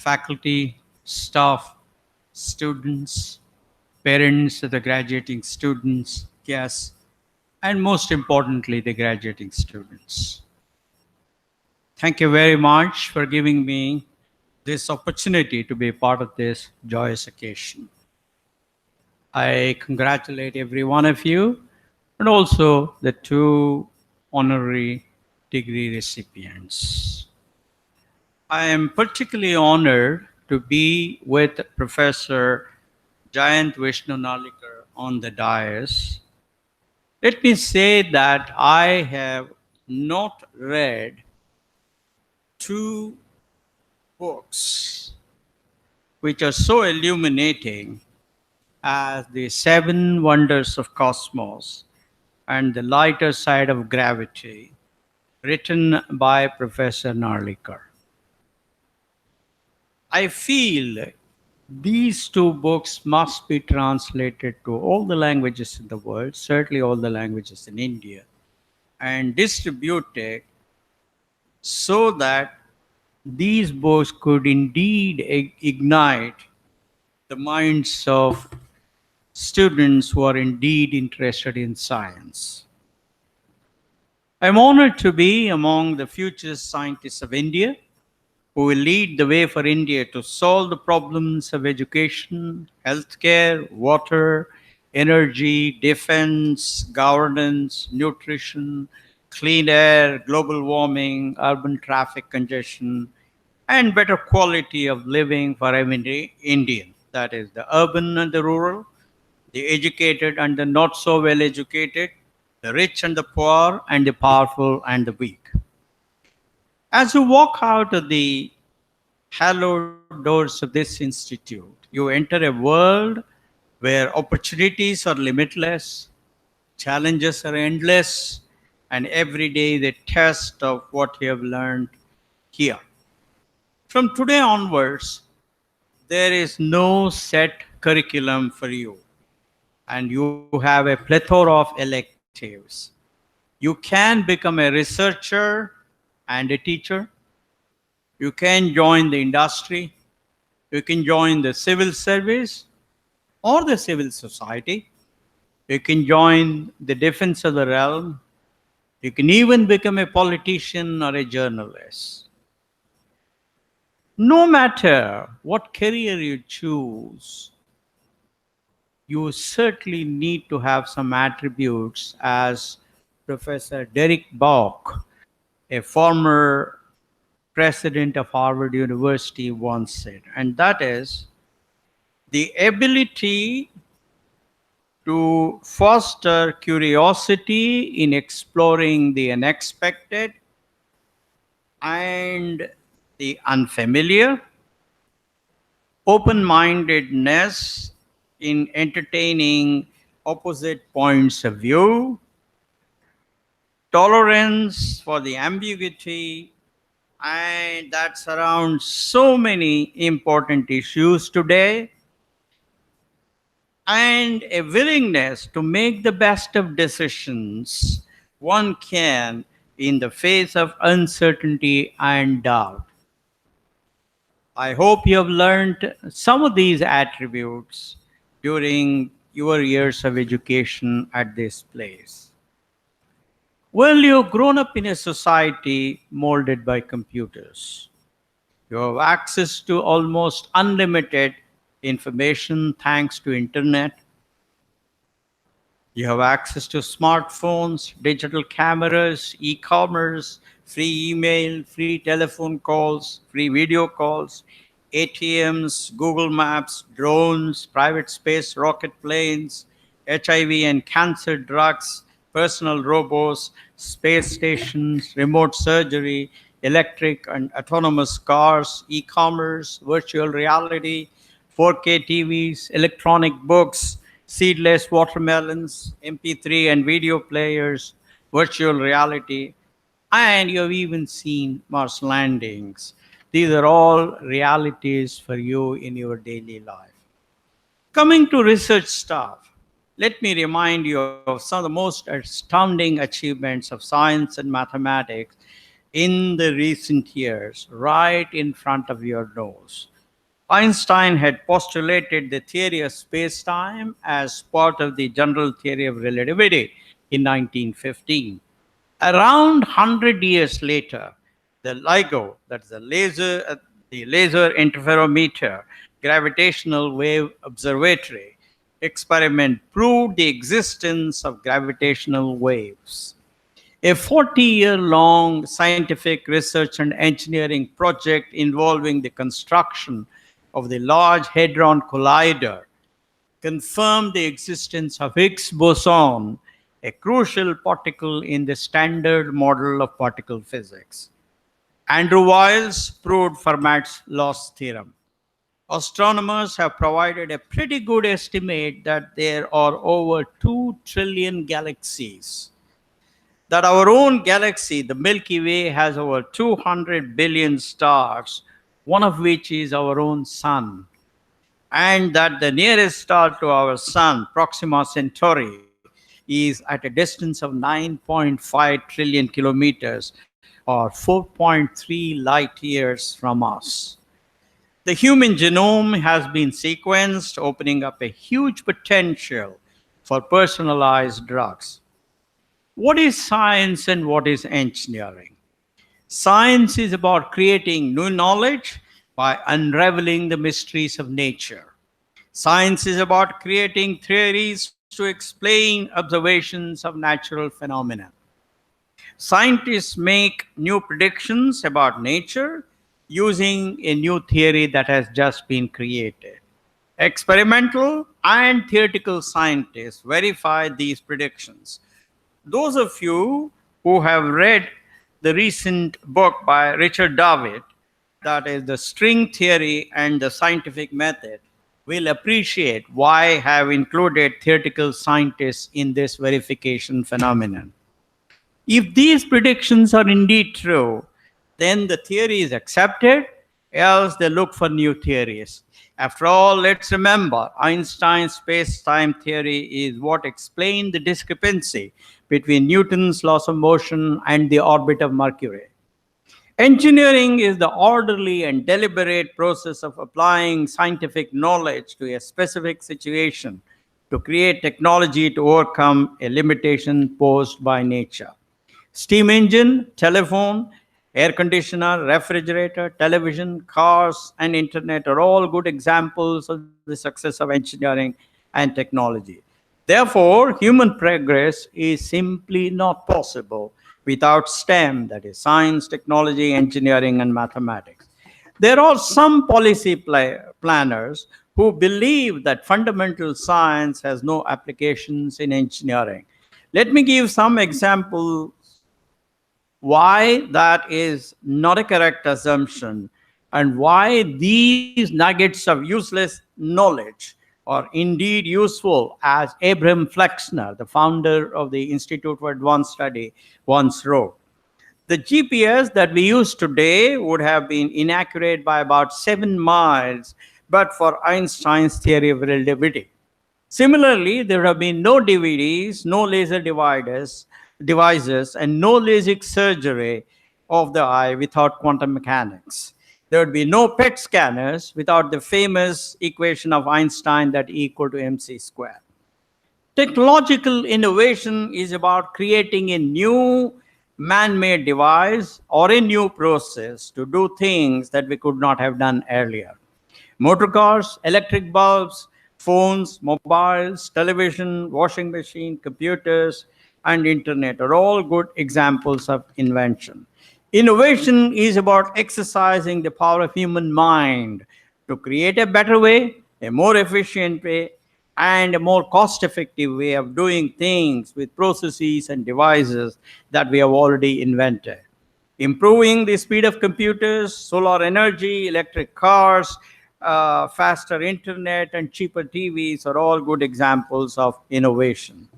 faculty, staff, students, parents of the graduating students, guests, and most importantly, the graduating students. Thank you very much for giving me this opportunity to be part of this joyous occasion. I congratulate every one of you and also the two honorary degree recipients. I am particularly honored to be with Professor Jayant Vishnu Nalikar on the dais. Let me say that I have not read two books which are so illuminating as The Seven Wonders of Cosmos and The Lighter Side of Gravity, written by Professor Narlikar. I feel these two books must be translated to all the languages in the world, certainly all the languages in India, and distributed so that these books could indeed ignite the minds of students who are indeed interested in science. I'm honored to be among the future scientists of India who will lead the way for India to solve the problems of education, healthcare, water, energy, defense, governance, nutrition, clean air, global warming, urban traffic congestion, and better quality of living for every Indian. That is, the urban and the rural, the educated and the not so well educated, the rich and the poor, and the powerful and the weak. As you walk out of the hallowed doors of this institute, you enter a world where opportunities are limitless, challenges are endless, and every day the test of what you have learned here. From today onwards, there is no set curriculum for you, and you have a plethora of electives. You can become a researcher and a teacher. You can join the industry. You can join the civil service or the civil society. You can join the defense of the realm. You can even become a politician or a journalist. No matter what career you choose, you certainly need to have some attributes, as Professor Derek Bok, a former president of Harvard University, once said, and that is the ability to foster curiosity in exploring the unexpected and the unfamiliar, open mindedness in entertaining opposite points of view, tolerance for the ambiguity, and that surrounds so many important issues today, and a willingness to make the best of decisions one can in the face of uncertainty and doubt. I hope you have learned some of these attributes during your years of education at this place. Well, you've grown up in a society molded by computers. You have access to almost unlimited information thanks to internet. You have access to smartphones, digital cameras, e-commerce, free email, free telephone calls, free video calls, ATMs, Google Maps, drones, private space rocket planes, HIV and cancer drugs, personal robots, space stations, remote surgery, electric and autonomous cars, e-commerce, virtual reality, 4K TVs, electronic books, seedless watermelons, MP3 and video players, virtual reality, and you've even seen Mars landings. These are all realities for you in your daily life. Coming to research staff, let me remind you of some of the most astounding achievements of science and mathematics in the recent years, right in front of your nose. Einstein had postulated the theory of space time as part of the general theory of relativity in 1915. Around 100 years later, the LIGO, that's the Laser Interferometer Gravitational Wave Observatory experiment proved the existence of gravitational waves. A 40-year-long scientific research and engineering project involving the construction of the Large Hadron Collider confirmed the existence of Higgs boson, a crucial particle in the standard model of particle physics. Andrew Wiles proved Fermat's loss theorem. Astronomers have provided a pretty good estimate that there are over 2 trillion galaxies, that our own galaxy, the Milky Way, has over 200 billion stars, one of which is our own sun, and that the nearest star to our sun, Proxima Centauri, is at a distance of 9.5 trillion kilometers or 4.3 light years from us. The human genome has been sequenced, opening up a huge potential for personalized drugs. What is science and what is engineering? Science is about creating new knowledge by unraveling the mysteries of nature. Science is about creating theories to explain observations of natural phenomena. Scientists make new predictions about nature using a new theory that has just been created. Experimental and theoretical scientists verify these predictions. Those of you who have read the recent book by Richard David, that is The String Theory and the Scientific Method, will appreciate why I have included theoretical scientists in this verification phenomenon. If these predictions are indeed true, then the theory is accepted, else they look for new theories. After all, let's remember Einstein's space-time theory is what explained the discrepancy between Newton's laws of motion and the orbit of Mercury. Engineering is the orderly and deliberate process of applying scientific knowledge to a specific situation to create technology to overcome a limitation posed by nature. Steam engine, telephone, air conditioner, refrigerator, television, cars, and internet are all good examples of the success of engineering and technology. Therefore, human progress is simply not possible without STEM, that is science, technology, engineering, and mathematics. There are some policy planners who believe that fundamental science has no applications in engineering. Let me give some examples why that is not a correct assumption and why these nuggets of useless knowledge are indeed useful, as Abraham Flexner, the founder of the Institute for Advanced Study, once wrote. The GPS that we use today would have been inaccurate by about 7 miles, but for Einstein's theory of relativity. Similarly, there have been no DVDs, no laser devices, and no LASIK surgery of the eye without quantum mechanics. There would be no PET scanners without the famous equation of Einstein that E equal to mc squared. Technological innovation is about creating a new man-made device or a new process to do things that we could not have done earlier. Motor cars, electric bulbs, phones, mobiles, television, washing machine, computers, and internet are all good examples of invention. Innovation is about exercising the power of human mind to create a better way, a more efficient way, and a more cost-effective way of doing things with processes and devices that we have already invented. Improving the speed of computers, solar energy, electric cars, faster internet, and cheaper TVs are all good examples of innovation.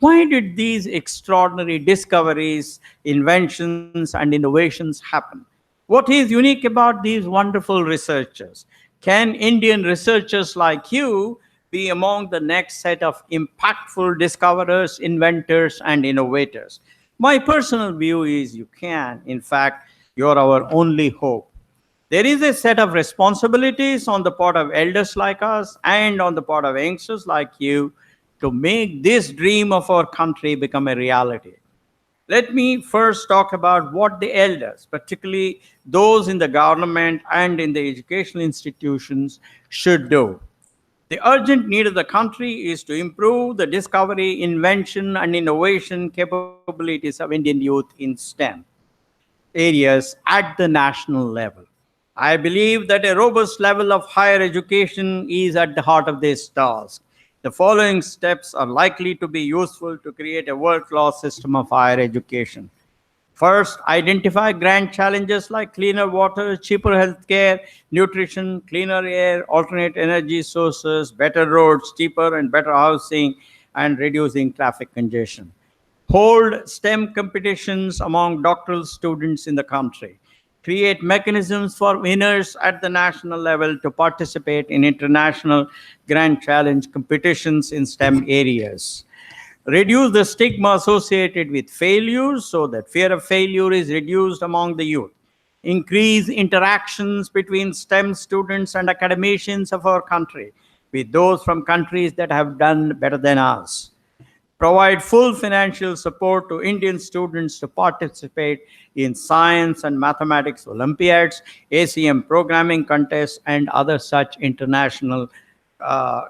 Why did these extraordinary discoveries, inventions, and innovations happen? What is unique about these wonderful researchers? Can Indian researchers like you be among the next set of impactful discoverers, inventors, and innovators? My personal view is you can. In fact, you're our only hope. There is a set of responsibilities on the part of elders like us and on the part of youngsters like you to make this dream of our country become a reality. Let me first talk about what the elders, particularly those in the government and in the educational institutions, should do. The urgent need of the country is to improve the discovery, invention, and innovation capabilities of Indian youth in STEM areas at the national level. I believe that a robust level of higher education is at the heart of this task. The following steps are likely to be useful to create a world class system of higher education. First, identify grand challenges like cleaner water, cheaper healthcare, nutrition, cleaner air, alternate energy sources, better roads, cheaper and better housing, and reducing traffic congestion. Hold STEM competitions among doctoral students in the country. Create mechanisms for winners at the national level to participate in international grand challenge competitions in STEM areas. Reduce the stigma associated with failures so that fear of failure is reduced among the youth. Increase interactions between STEM students and academicians of our country with those from countries that have done better than us. Provide full financial support to Indian students to participate in science and mathematics Olympiads, ACM programming contests, and other such international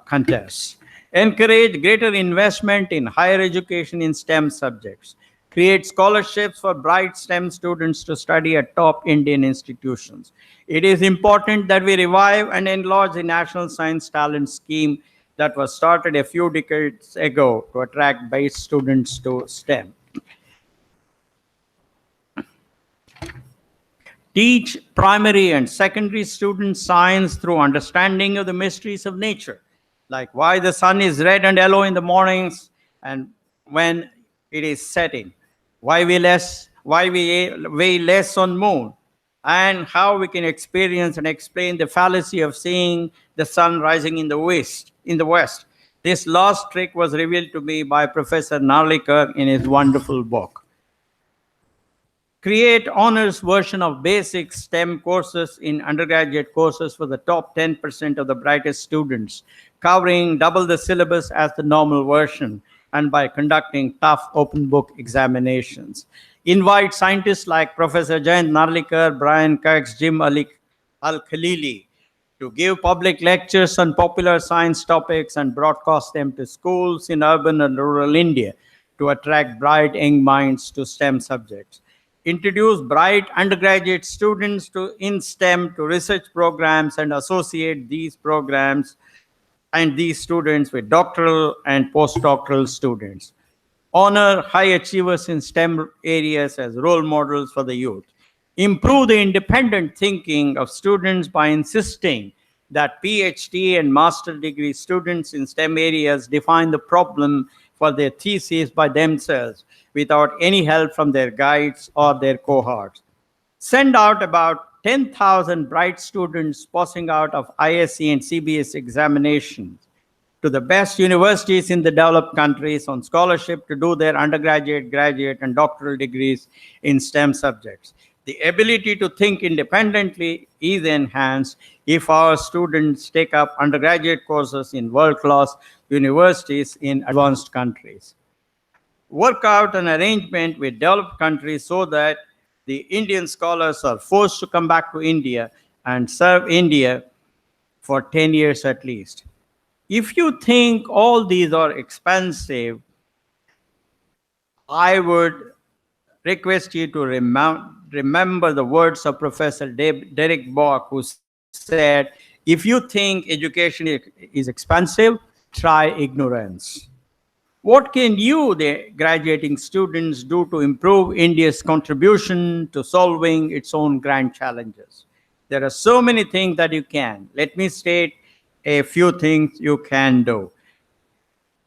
contests. Encourage greater investment in higher education in STEM subjects. Create scholarships for bright STEM students to study at top Indian institutions. It is important that we revive and enlarge the National Science Talent Scheme that was started a few decades ago to attract bright students to STEM. Teach primary and secondary students science through understanding of the mysteries of nature, like why the sun is red and yellow in the mornings and when it is setting, why we weigh less on moon, and how we can experience and explain the fallacy of seeing the sun rising in the west. This last trick was revealed to me by Professor Narlikar in his wonderful book. Create honors version of basic STEM courses in undergraduate courses for the top 10% of the brightest students, covering double the syllabus as the normal version, and by conducting tough open book examinations. Invite scientists like Professor Jayant Narlikar, Brian Cox, Jim Ali Al Khalili to give public lectures on popular science topics and broadcast them to schools in urban and rural India to attract bright young minds to STEM subjects. Introduce bright undergraduate students in STEM to research programs and associate these programs and these students with doctoral and postdoctoral students. Honor high achievers in STEM areas as role models for the youth. Improve the independent thinking of students by insisting that PhD and master degree students in STEM areas define the problem for their thesis by themselves without any help from their guides or their cohorts. Send out about 10,000 bright students passing out of ISC and CBS examinations to the best universities in the developed countries on scholarship to do their undergraduate, graduate, and doctoral degrees in STEM subjects. The ability to think independently is enhanced if our students take up undergraduate courses in world class universities in advanced countries. Work out an arrangement with developed countries so that the Indian scholars are forced to come back to India and serve India for 10 years at least. If you think all these are expensive, I would request you to remember the words of Professor Derek Bok, who said, if you think education is expensive, try ignorance. What can you, the graduating students, do to improve India's contribution to solving its own grand challenges? There are so many things that you can. Let me state a few things you can do.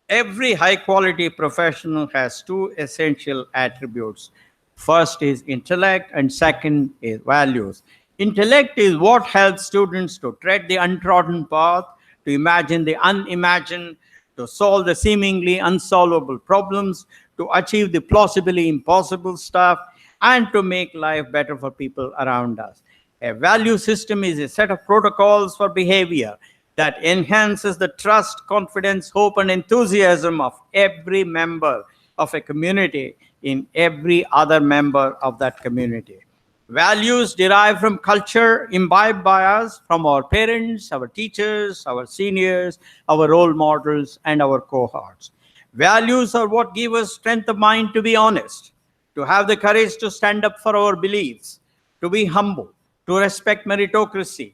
Every high quality professional has two essential attributes. First is intellect, and second is values. Intellect is what helps students to tread the untrodden path, to imagine the unimagined, to solve the seemingly unsolvable problems, to achieve the plausibly impossible stuff, and to make life better for people around us. A value system is a set of protocols for behavior that enhances the trust, confidence, hope, and enthusiasm of every member of a community in every other member of that community. Values derive from culture imbibed by us, from our parents, our teachers, our seniors, our role models, and our cohorts. Values are what give us strength of mind to be honest, to have the courage to stand up for our beliefs, to be humble, to respect meritocracy,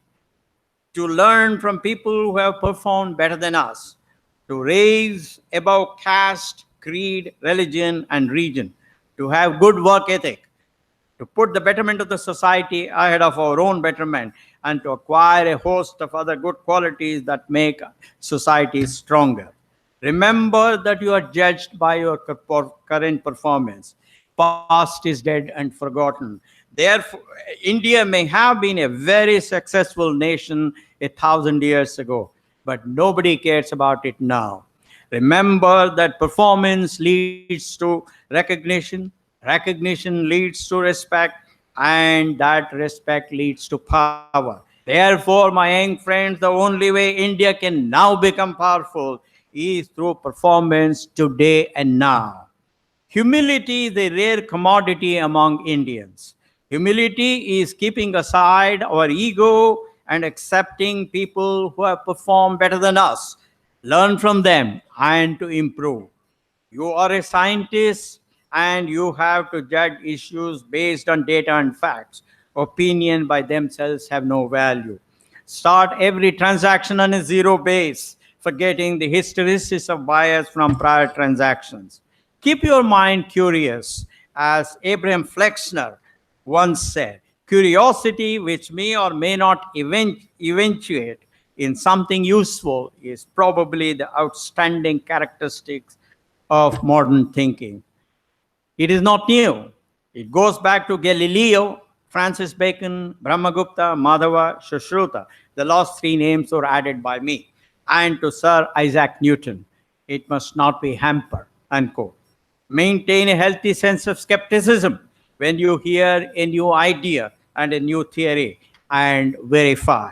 to learn from people who have performed better than us, to raise above caste, creed, religion, and region, to have good work ethic, to put the betterment of the society ahead of our own betterment, and to acquire a host of other good qualities that make society stronger. Remember that you are judged by your current performance. Past is dead and forgotten. Therefore, India may have been a very successful nation 1,000 years ago, but nobody cares about it now. Remember that performance leads to recognition, recognition leads to respect, and that respect leads to power. Therefore, my young friends, the only way India can now become powerful is through performance today and now. Humility is a rare commodity among Indians. Humility is keeping aside our ego and accepting people who have performed better than us, learn from them, and to improve. You are a scientist and you have to judge issues based on data and facts. Opinion by themselves have no value. Start every transaction on a zero base, forgetting the hysteresis of bias from prior transactions. Keep your mind curious, as Abraham Flexner once said. Curiosity, which may or may not eventuate in something useful, is probably the outstanding characteristics of modern thinking. It is not new. It goes back to Galileo, Francis Bacon, Brahmagupta, Madhava, Sushruta. The last three names were added by me. And to Sir Isaac Newton. It must not be hampered, unquote. Maintain a healthy sense of skepticism when you hear a new idea and a new theory, and verify.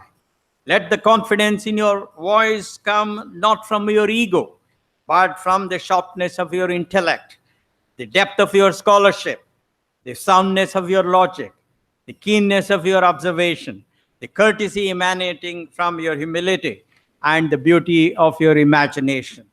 Let the confidence in your voice come not from your ego, but from the sharpness of your intellect, the depth of your scholarship, the soundness of your logic, the keenness of your observation, the courtesy emanating from your humility, and the beauty of your imagination.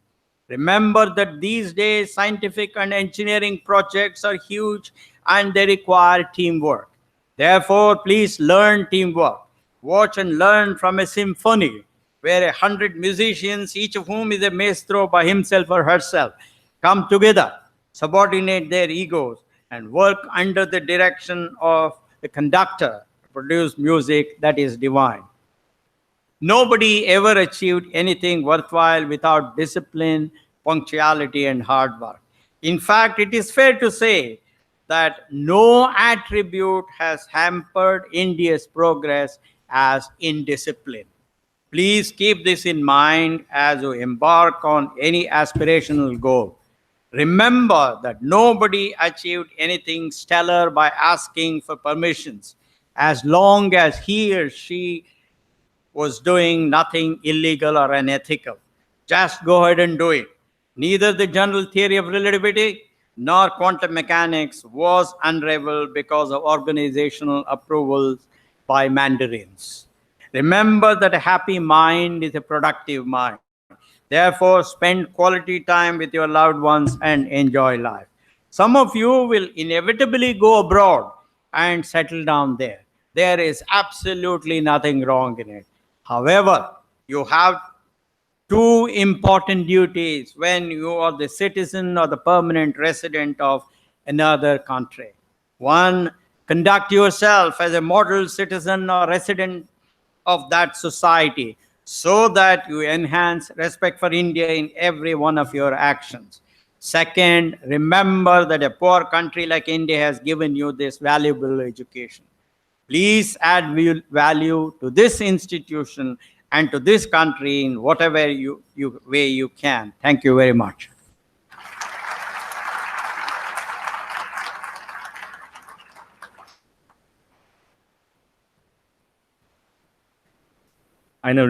Remember that these days scientific and engineering projects are huge and they require teamwork. Therefore, please learn teamwork. Watch and learn from a symphony where 100 musicians, each of whom is a maestro by himself or herself, come together, subordinate their egos, and work under the direction of the conductor to produce music that is divine. Nobody ever achieved anything worthwhile without discipline, punctuality, and hard work. In fact, it is fair to say that no attribute has hampered India's progress as indiscipline. Please keep this in mind as you embark on any aspirational goal. Remember that nobody achieved anything stellar by asking for permissions, as long as he or she was doing nothing illegal or unethical. Just go ahead and do it. Neither the general theory of relativity nor quantum mechanics was unraveled because of organizational approvals by mandarins. Remember that a happy mind is a productive mind. Therefore, spend quality time with your loved ones and enjoy life. Some of you will inevitably go abroad and settle down there. There is absolutely nothing wrong in it. However, you have two important duties when you are the citizen or the permanent resident of another country. One, conduct yourself as a model citizen or resident of that society so that you enhance respect for India in every one of your actions. Second, remember that a poor country like India has given you this valuable education. Please add value to this institution and to this country in whatever way you can. Thank you very much. I now